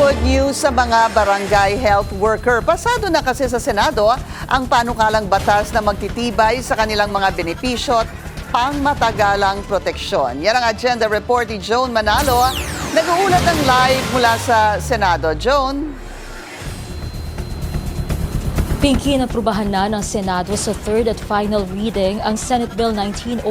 Good news sa mga barangay health worker. Pasado na kasi sa Senado ang panukalang batas na magtitibay sa kanilang mga benepisyo at pangmatagalang proteksyon. Yan ang agenda report ni Joan Manalo. Nag-uulat ng live mula sa Senado. Joan? Pinky, naprubahan na ng Senado sa third at final reading ang Senate Bill 1905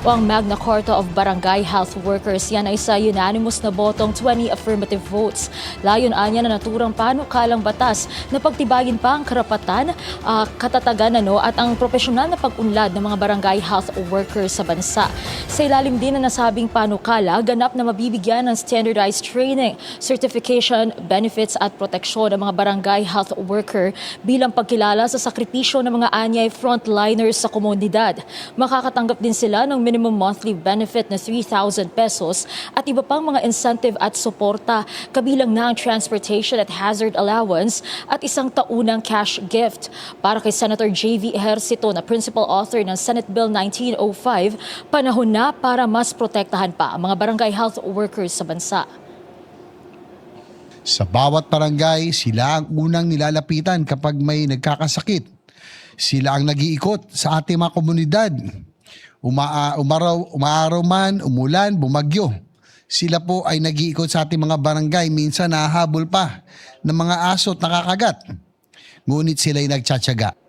o ang Magna Carta of Barangay Health Workers. Yan ay sa unanimous na botong 20 affirmative votes. Layon anya na naturang panukalang batas na pagtibayin pa ang karapatan, katatagan at ang profesional na pag-unlad ng mga barangay health workers sa bansa. Sa ilalim din na nasabing panukala, ganap na mabibigyan ng standardized training, certification, benefits at proteksyon ng mga barangay health worker bilang pagkilala sa sakripisyo ng mga anyay frontliners sa komunidad. Makakatanggap din sila ng minimum monthly benefit na 3,000 pesos at iba pang mga incentive at suporta, kabilang na ang transportation at hazard allowance at isang taunang cash gift. Para kay Senator J.V. Ejercito na principal author ng Senate Bill 1905, panahon na para mas protektahan pa ang mga barangay health workers sa bansa. Sa bawat barangay, sila ang unang nilalapitan kapag may nagkakasakit. Sila ang nag-iikot sa ating mga komunidad. Umaaraw man, umulan, bumagyo. Sila po ay nag-iikot sa ating mga barangay. Minsan nahahabol pa ng mga aso at nakakagat. Ngunit sila ay nagtsatsaga.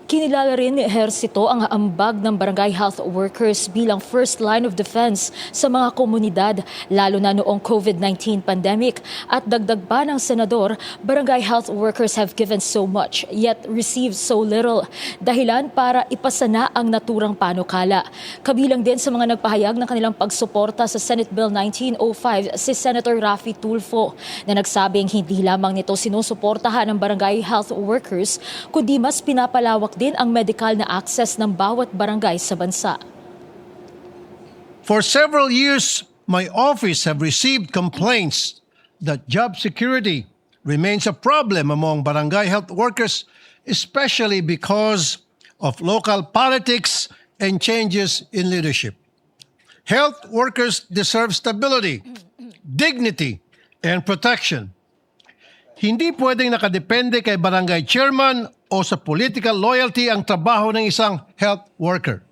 Kinilala rin ni Ejercito ang ambag ng barangay health workers bilang first line of defense sa mga komunidad, lalo na noong COVID-19 pandemic. At dagdag pa ng senador, barangay health workers have given so much yet received so little. Dahilan para ipasa na ang naturang panukala. Kabilang din sa mga nagpahayag ng kanilang pagsuporta sa Senate Bill 1905 si Senator Raffy Tulfo na nagsabing hindi lamang nito sinusuportahan ng barangay health workers kundi mas pinapalawak din ang medical na access ng bawat barangay sa bansa. For several years, my office have received complaints that job security remains a problem among barangay health workers, especially because of local politics and changes in leadership. Health workers deserve stability, dignity, and protection. Hindi pwedeng nakadepende kay barangay chairman o sa political loyalty ang trabaho ng isang health worker.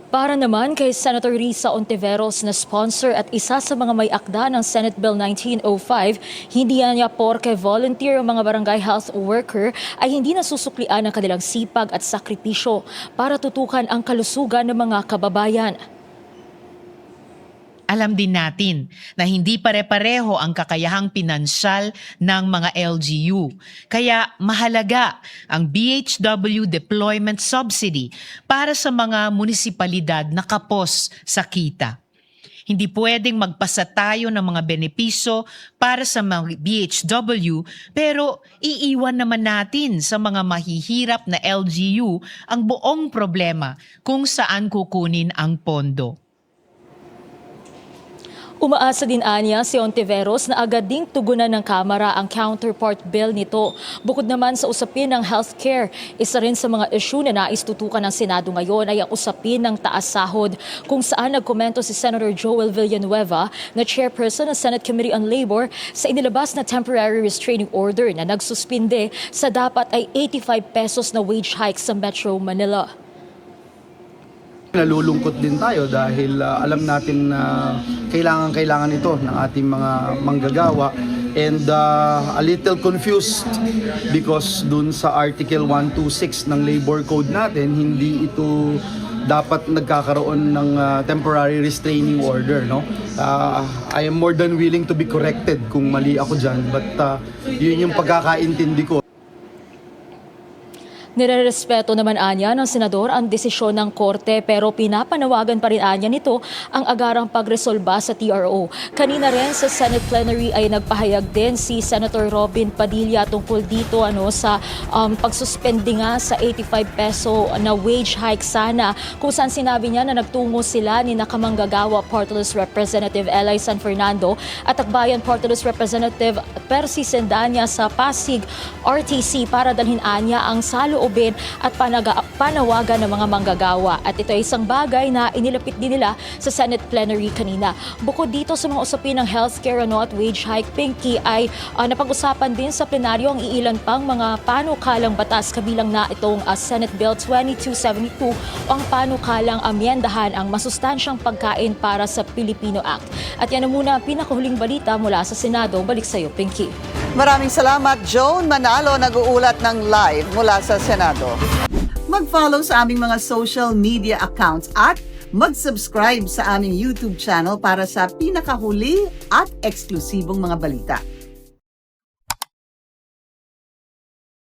Para naman kay Senator Risa Ontiveros na sponsor at isa sa mga may akda ng Senate Bill 1905, hindi niya porke volunteer ang mga barangay health worker ay hindi nasusuklian ang kanilang sipag at sakripisyo para tutukan ang kalusugan ng mga kababayan. Alam din natin na hindi pare-pareho ang kakayahang pinansyal ng mga LGU. Kaya mahalaga ang BHW Deployment Subsidy para sa mga munisipalidad na kapos sa kita. Hindi pwedeng magpasa tayo ng mga benepisyo para sa mga BHW pero iiwan naman natin sa mga mahihirap na LGU ang buong problema kung saan kukunin ang pondo. Umaasa din anya si Ontiveros na agad ding tugunan ng Kamara ang counterpart bill nito. Bukod naman sa usapin ng healthcare, isa rin sa mga issue na nais tutukan ng Senado ngayon ay ang usapin ng taas sahod, kung saan nagkomento si Senator Joel Villanueva na chairperson ng Senate Committee on Labor sa inilabas na temporary restraining order na nagsuspinde sa dapat ay 85 pesos na wage hike sa Metro Manila. Nalulungkot din tayo dahil alam natin na kailangan ito ng ating mga manggagawa and a little confused because dun sa Article 126 ng Labor Code natin, hindi ito dapat nagkakaroon ng temporary restraining order. No? I am more than willing to be corrected kung mali ako dyan, but yun yung pagkakaintindi ko. Nirerespeto naman anya ng senador ang desisyon ng korte pero pinapanawagan pa rin anya nito ang agarang pagresolba sa TRO. Kanina rin sa Senate plenary ay nagpahayag din si Senator Robin Padilla tungkol dito sa pagsuspende nga sa 85 peso na wage hike sana, kung saan sinabi niya na nagtungo sila ni Nakamanggagawa Party List Representative Eli San Fernando at Akbayan Party List Representative Percy Sendanya sa Pasig RTC para dalhin anya ang salo saloobin at panawagan ng mga manggagawa. At ito ay isang bagay na inilapit din nila sa Senate plenary kanina. Bukod dito sa mga usapin ng healthcare at wage hike, Pinky, ay napag-usapan din sa plenaryo ang iilan pang mga panukalang batas, kabilang na itong Senate Bill 2272 o ang panukalang amyendahan ang masustansyang pagkain para sa Pilipino Act. At yan na muna ang pinakahuling balita mula sa Senado. Balik sa iyo, Pinky. Maraming salamat, Joan Manalo, nag-uulat ng live mula sa Senado. Mag-follow sa aming mga social media accounts at mag-subscribe sa aming YouTube channel para sa pinakahuli at eksklusibong mga balita.